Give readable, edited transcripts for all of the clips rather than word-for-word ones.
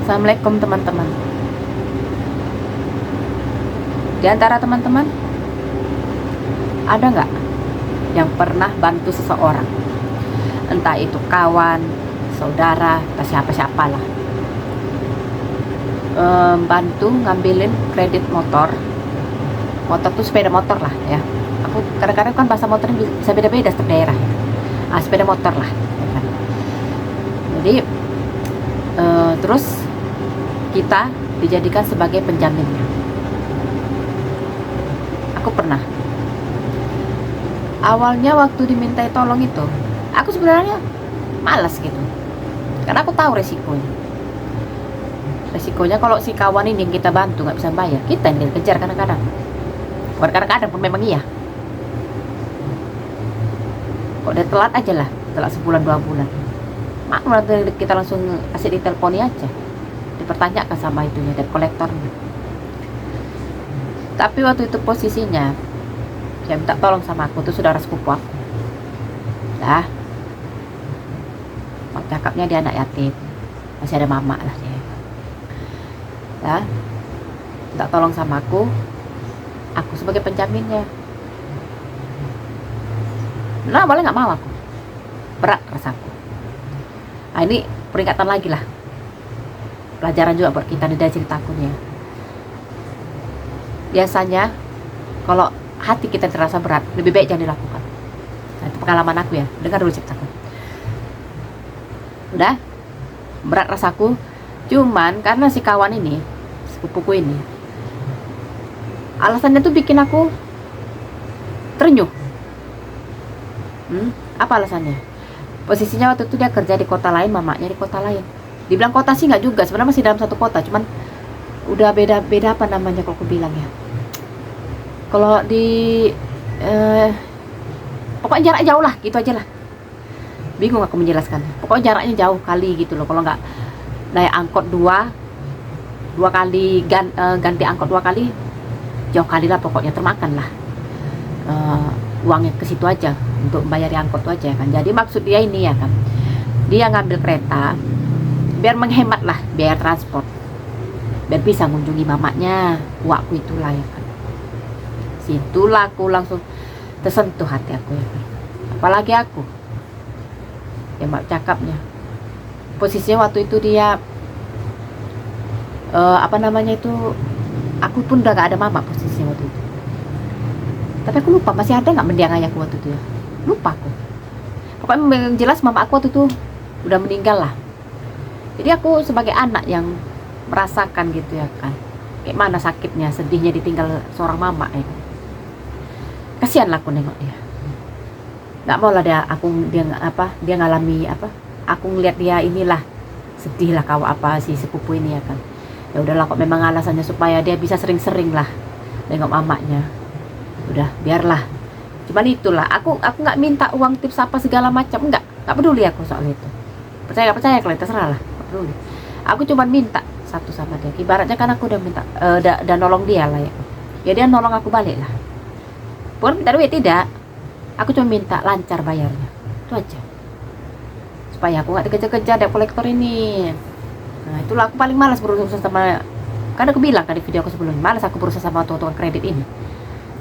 Assalamualaikum teman-teman. Di antara teman-teman, ada nggak yang pernah bantu seseorang? Entah itu kawan, saudara, atau siapa-siapalah. Bantu ngambilin kredit motor. Motor tuh sepeda motor lah ya. Aku kadang-kadang kan bahasa motornya bisa beda-beda setiap daerah. Sepeda motor lah. Ya kan? Jadi terus kita dijadikan sebagai penjaminnya. Aku pernah. Awalnya waktu dimintai tolong itu, aku sebenarnya malas gitu. Karena aku tahu resikonya. Resikonya kalau si kawan ini yang kita bantu nggak bisa bayar, kita yang dikejar kadang-kadang. Bukan kadang-kadang pun memang iya. Kok udah telat aja lah, telat sebulan 2 bulan. Malah kita langsung kasih diteleponi aja, dipertanyakan sama itunya debt kolektornya. Tapi waktu itu posisinya dia minta tolong sama aku, tuh saudara sepupu aku. Dah, mak cakapnya dia anak yatim, masih ada mama lah dia. Dah, minta tolong sama aku sebagai penjaminnya. Nah, boleh nggak mau aku, berat rasaku. Nah, ini peringatan lagi lah, pelajaran juga buat kita dari ceritaku nih ya. Biasanya kalau hati kita terasa berat, lebih baik jangan dilakukan. Nah, itu pengalaman aku ya, dengar dulu ceritaku. Udah, berat rasaku. Cuman karena si kawan ini, sepupuku ini, alasannya tuh bikin aku terenyuh. Apa alasannya? Posisinya waktu itu dia kerja di kota lain, mamanya di kota lain. Dibilang kota sih nggak juga, sebenarnya masih dalam satu kota, cuman udah beda apa namanya kalau aku bilang ya. Kalau di pokoknya jarak jauh lah, gitu aja lah. Bingung aku menjelaskan. Pokoknya jaraknya jauh kali gitu loh. Kalau nggak naik angkot dua kali, ganti angkot 2 kali, jauh kali lah pokoknya, termakan lah uangnya ke situ aja untuk bayar angkot tuh aja kan. Jadi maksud dia ini ya kan, dia ngambil kereta biar menghemat lah biaya transport, biar bisa mengunjungi mamanya, waktu itulah ya kan. Situlah aku langsung tersentuh hati aku ya kan. Apalagi aku ya mak cakapnya, posisinya waktu itu dia apa namanya itu, aku pun udah gak ada mama posisinya waktu itu. Tapi aku lupa masih ada nggak mendiang ayahku waktu itu ya, lupa aku. Pokoknya jelas mama aku waktu itu udah meninggal lah. Jadi aku sebagai anak yang merasakan gitu ya kan, kayak mana sakitnya, sedihnya ditinggal seorang mama ya kan. Kasihan lah aku nengok dia. Nggak mau lah dia ngalami apa, aku ngeliat dia inilah sedih lah kau apa si sepupu ini ya kan. Ya udahlah, kok memang alasannya supaya dia bisa sering-sering lah nengok mamanya. Udah biarlah. Cuman itulah, aku nggak minta uang tips apa segala macam, nggak peduli aku soal itu. Percaya nggak percaya kalau terserah lah, nggak peduli. Aku cuman minta satu sama dia, ibaratnya kan aku udah minta dan nolong dia lah ya. Ya dia nolong aku balik lah. Bukan minta duit, tidak. Aku cuma minta lancar bayarnya, itu aja. Supaya aku nggak dikejar-kejar debt kolektor ini. Nah itulah aku paling malas berurusan sama, kan aku bilang kan di video aku sebelumnya, malas aku berurusan sama tukang kredit ini,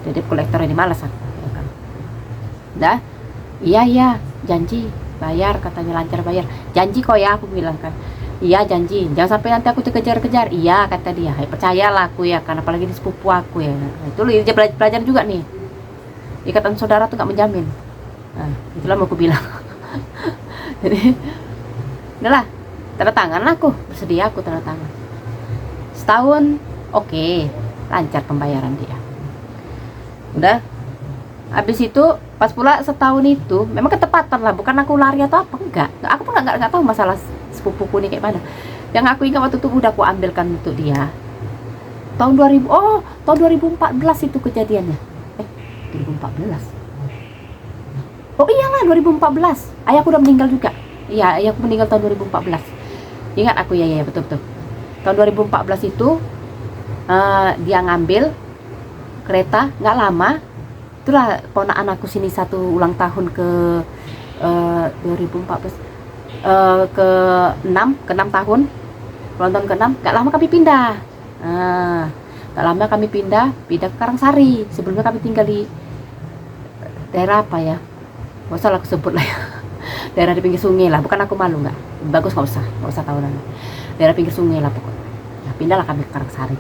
debt kolektor ini, malas aku ya kan. Dah, iya janji bayar, katanya lancar bayar, janji kok ya, aku bilang kan. Iya janji, jangan sampai nanti aku dikejar-kejar. Iya kata dia, percayalah aku ya kan, apalagi di sepupu aku ya. Nah, itu dia pelajaran juga nih, ikatan saudara tuh gak menjamin. Nah itulah mau aku bilang. Jadi udahlah, tanda tangan aku, bersedia aku tanda tangan setahun, oke, lancar pembayaran dia. Udah, habis itu pas pula setahun itu memang ketepatan lah, bukan aku lari atau apa, enggak. Aku pun nggak tahu masalah sepupuku ini kayak mana. Yang aku ingat waktu itu udah aku ambilkan untuk dia tahun 2014 itu kejadiannya. 2014. Oh iyalah 2014. Ayahku udah meninggal juga. Iya, ayahku meninggal tahun 2014. Ingat aku ya betul. Tahun 2014 itu dia ngambil kereta, nggak lama itulah ponakan aku sini satu ulang tahun ke 2014 ke 6 tahun. Ulang tahun ke-6 gak lama kami pindah. Nah, gak lama kami pindah ke Karangsari. Sebelumnya kami tinggal di daerah apa ya, gak usah lah aku sebut lah ya. Daerah di pinggir sungai lah, bukan aku malu, nggak bagus, nggak usah tahu nama. Daerah pinggir sungai lah pokoknya. Nah, pindahlah kami ke Karangsari.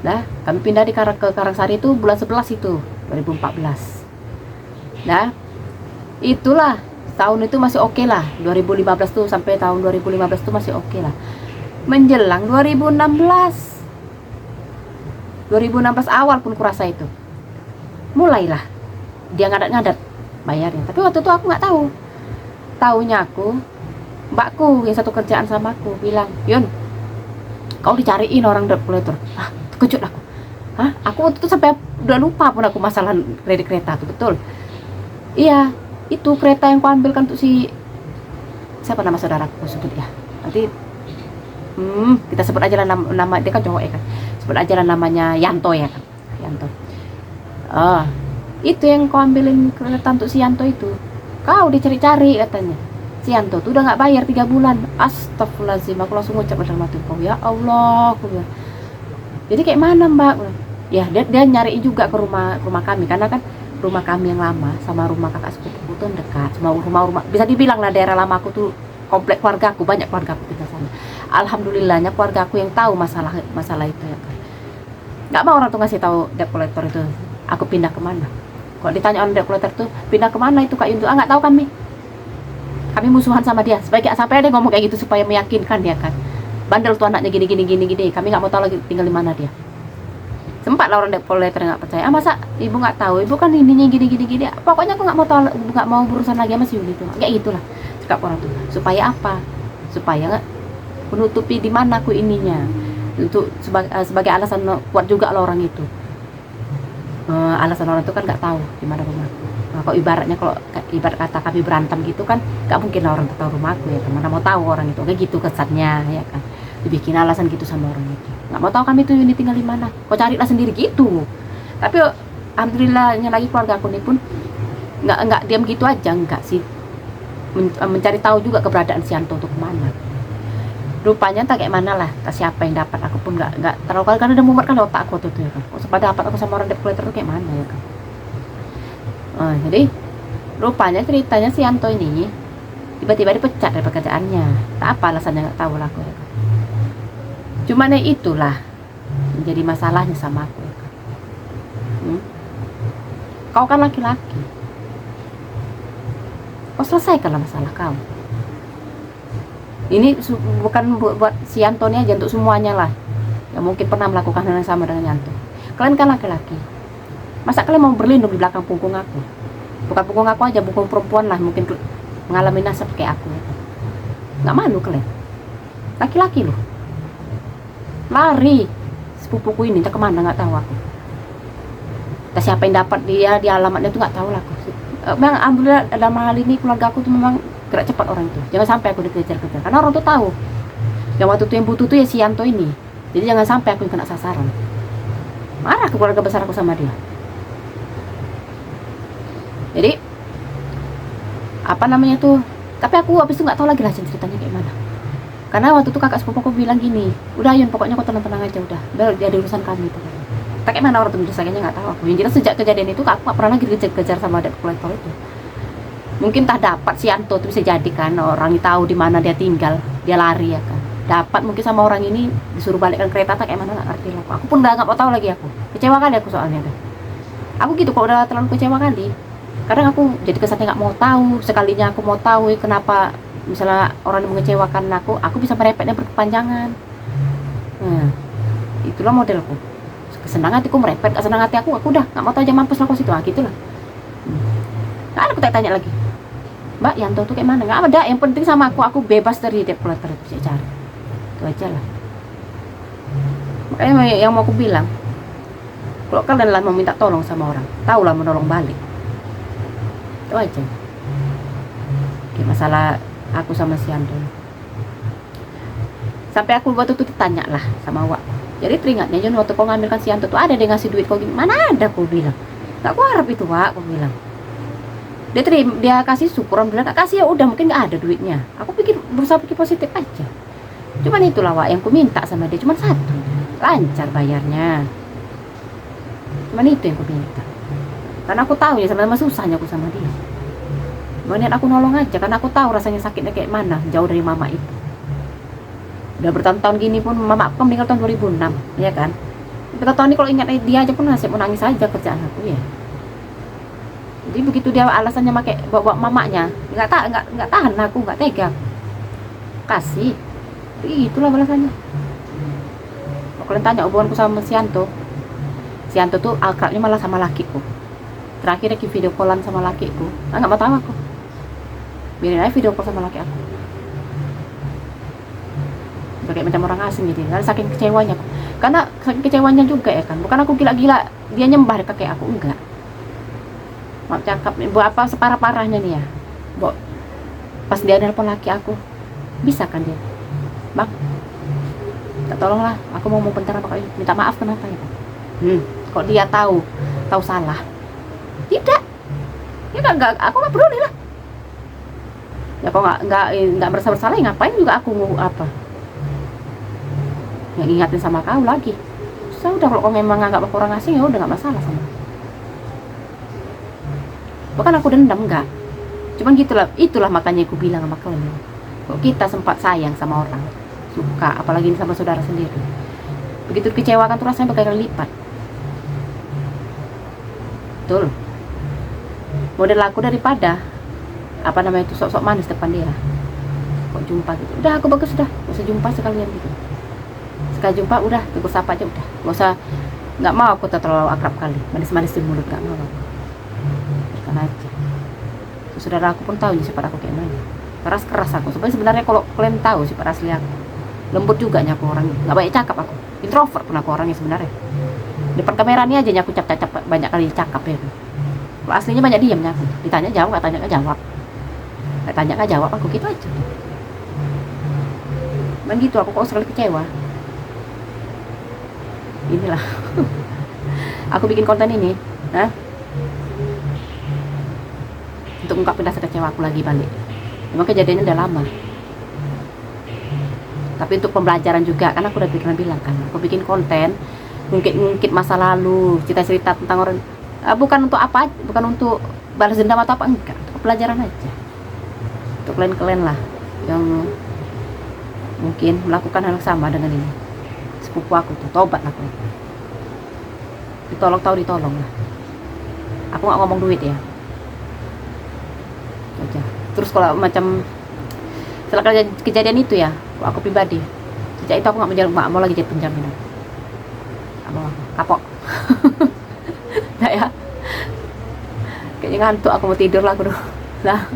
Nah, kami pindah ke Karangsari itu bulan 11 itu 2014. Nah, itulah tahun itu masih oke lah. 2015 tuh sampai tahun 2015 tuh masih oke lah. Menjelang 2016 awal pun kurasa itu mulailah dia ngadat-ngadat bayarnya. Tapi waktu itu aku nggak tahu. Taunya mbakku yang satu kerjaan sama aku bilang, Yun, kau dicariin orang debt collector. Terkejut aku. Aku waktu itu sampai udah lupa pun aku masalah kredit kereta tuh, betul. Iya, itu kereta yang kuambilkan untuk si siapa nama saudaraku, sebut ya. Nanti kita sebut aja lah nama dia kan cowok ya kan. Sebut aja lah namanya Yanto ya kan. Yanto. Itu yang kau ambilin kereta untuk si Yanto itu. Kau dicari-cari katanya. Si Yanto tuh udah nggak bayar 3 bulan. Astagfirullahaladzim, aku langsung ngucap dalam hati, kau ya Allah, aku bilang. Jadi kayak mana mbak? Ya dia nyari juga ke rumah kami, karena kan rumah kami yang lama sama rumah kakak sepupuku tuh dekat. Sama rumah bisa dibilang lah daerah lama aku tuh komplek keluarga aku, banyak keluarga aku tinggal sana. Alhamdulillahnya keluarga aku yang tahu masalah itu ya kan. Nggak mau orang tuh ngasih tahu debt collector itu aku pindah kemana. Kalau ditanya orang debt collector tuh pindah kemana itu Kak Yuntu, nggak tahu kami musuhan sama dia. Sampai ada ngomong kayak gitu supaya meyakinkan dia kan, bandel tuh anaknya gini. Kami nggak mau tahu lagi tinggal di mana dia. Sempat lah orang debt collector nggak percaya. Masa ibu nggak tahu, ibu kan ininya gini. Pokoknya aku nggak mau tahu, nggak mau berurusan lagi sama si Yuli itu. Kayak gitulah sikap orang tuh. Supaya apa? Supaya nggak menutupi di mana aku ininya, untuk sebagai alasan kuat juga lah orang itu. Alasan orang itu kan nggak tahu di mana rumahku. Nah, kalau ibarat kata kami berantem gitu kan, nggak mungkin lah orang tahu rumahku ya. Mana mau tahu orang itu, kayak gitu kesannya ya kan. Dibikin alasan gitu sama orang itu. Nggak mau tahu kami tuh ini tinggal di mana. Kau carilah sendiri gitu. Tapi alhamdulillahnya lagi keluarga aku ini pun nggak diam gitu aja, nggak sih. Mencari tahu juga keberadaan si Yanto untuk kemana. Rupanya tak kayak mana lah, tak siapa yang dapat. Aku pun nggak terlalu kali, karena udah mumet kan otak aku tuh ya kan. Sempat dapat aku sama orang debt collector tuh kayak mana ya kan. Jadi rupanya ceritanya si Yanto ini tiba-tiba dipecat dari pekerjaannya. Tak apa alasannya, nggak tahu lah aku ya kan. Cuman ya itulah menjadi masalahnya sama aku ya kan. Kau kan laki-laki, kau selesaikanlah masalah kau. Ini bukan buat si Yanto ini aja, untuk semuanya lah yang mungkin pernah melakukan hal yang sama dengan Yanto. Kalian kan laki-laki, masa kalian mau berlindung di belakang punggung aku? Bukan punggung aku aja, punggung perempuan lah mungkin mengalami nasib kayak aku. Nggak malu kalian? Laki-laki loh, lari sepupuku ini entah kemana nggak tahu aku. Entah siapa yang dapat dia di alamatnya tuh nggak tahu lah aku. Memang alhamdulillah dalam hal ini keluarga aku tuh memang gerak cepat orang itu. Jangan sampai aku dikejar-kejar, karena orang tuh tahu yang waktu itu yang butuh tuh ya si Yanto ini. Jadi jangan sampai aku yang kena sasaran. Marah ke keluarga besar aku sama dia. Jadi apa namanya tuh, tapi aku habis itu nggak tahu lagi lah ceritanya kayak mana. Karena waktu itu kakak sepupu aku bilang gini, udah Yun, pokoknya kau tenang-tenang aja, udah biar jadi urusan kami tuh. Tak kayak mana orang tuh sayangnya nggak tahu aku. Yang jelas sejak kejadian itu aku nggak pernah lagi dikejar-kejar sama debt collector itu. Mungkin tak dapat si Yanto tuh bisa jadi kan orang tahu di mana dia tinggal, dia lari ya kan. Dapat mungkin sama orang ini disuruh balikkan kereta, tak kayak mana nggak ngerti lah. Aku pun udah nggak mau tahu lagi aku. Kecewa kali aku soalnya deh. Aku gitu kok, udah terlalu kecewa kali. Kadang aku jadi kesannya nggak mau tahu. Sekalinya aku mau tahu kenapa misalnya orang yang mengecewakan aku bisa merepetnya berkepanjangan. Nah, itulah modelku. Kesenang hatiku merepet, gak senang hati aku udah nggak mau tahu aja, mampus lah aku situ. Gitulah. Nggak ada aku tanya lagi, Mbak Yanto tuh kayak mana? Nggak ada, yang penting sama aku bebas dari debt collector itu, saya cari itu aja lah. Makanya yang mau aku bilang, kalau kalian lah mau minta tolong sama orang, tahulah menolong balik. Itu aja. Kayak masalah aku sama si Yanto. Sampai aku waktu itu ditanya lah sama awak, jadi teringatnya Jun, waktu kau ngambilkan si Yanto tuh ada dia ngasih duit kau gini? Mana ada, aku bilang. Nggak aku harap itu Wak, aku bilang. Dia kasih syukur, bilang nggak kasih ya udah mungkin nggak ada duitnya. Aku berusaha pikir positif aja. Cuman itulah Wak, yang ku minta sama dia cuman satu, lancar bayarnya. Cuman itu yang ku minta, karena aku tahu ya sama-sama susahnya aku sama dia. Niat aku nolong aja, karena aku tahu rasanya sakitnya kayak mana jauh dari mama itu. Udah bertahun-tahun gini pun, mama aku meninggal tahun 2006, ya kan. Bertahun-tahun ini kalau ingat dia aja pun masih mau nangis aja kerjaan aku ya. Jadi begitu dia alasannya pakai bawa mamanya, nggak tahan aku, nggak tega kasih. Itulah balasannya. Kalau kalian tanya hubunganku sama Sianto tuh akrabnya malah sama lakiku. Terakhir lagi video callan sama lakiku, nggak mau tahu aku. Biarin aja video call sama laki aku. Kayak macam orang asing gitu. Karena saking kecewanya aku. Karena saking kecewanya juga ya kan. Bukan aku gila-gila dia nyembah kakek aku, enggak. Maaf cakap, buat apa separah-parahnya nih ya. Pas dia nelpon laki aku, bisa kan dia, Bang, tolonglah, aku mau bentar apa kali, minta maaf kenapa ya, Bang? Kok dia tahu salah? Tidak, ya nggak, aku nggak peduli lah. Ya kok nggak merasa bersalah, ya ngapain juga aku apa? Yang ingatin sama kau lagi. Saya udah, kalau memang nggak aku orang asing ya udah nggak masalah sama. Bukan aku dendam, enggak. Cuman gitulah, itulah makanya aku bilang sama kalian. Kok kita sempat sayang sama orang, suka, apalagi sama saudara sendiri. Begitu kecewakan tuh rasanya berkali lipat. Betul. Model aku daripada apa namanya itu sok-sok manis depan dia. Kok jumpa gitu, udah aku bagus, udah gak usah jumpa sekalian gitu. Sekali jumpa udah tegur sapa aja udah, gak usah, nggak mau aku terlalu akrab kali, manis-manis di mulut, nggak mau aku. Biarkan aja. Saudara aku pun tahu sifat aku kayak mana, keras aku. Sebenarnya kalau kalian tahu sifat asli aku, lembut juga aku orang, nggak banyak cakap aku, introvert pun aku orangnya sebenarnya. Depan kamera ini aja aku cap banyak kali cakap ya. Kalau aslinya banyak diamnya aku, ditanya jawab, nggak tanya nggak jawab, nggak tanya nggak jawab, aku gitu aja. Dan gitu aku kok sekali kecewa. Inilah aku bikin konten ini, untuk ungkapin rasa kecewa aku lagi balik. Memang kejadiannya udah lama, tapi untuk pembelajaran juga, karena aku udah pernah bilang kan, aku bikin konten ngungkit masa lalu, cerita tentang orang, bukan untuk apa, bukan untuk balas dendam atau apa, enggak, untuk pelajaran aja. Untuk kalian lah yang mungkin melakukan hal yang sama dengan ini, sepupu aku tuh, tobat lah aku. Ditolong lah. Aku nggak ngomong duit ya aja. Terus kalau macam setelah kejadian itu ya, aku pribadi sejak itu aku nggak mau lagi jadi penjaminan. Mau kapok. Nah ya, kayaknya ngantuk, aku mau tidur lah aku. Nah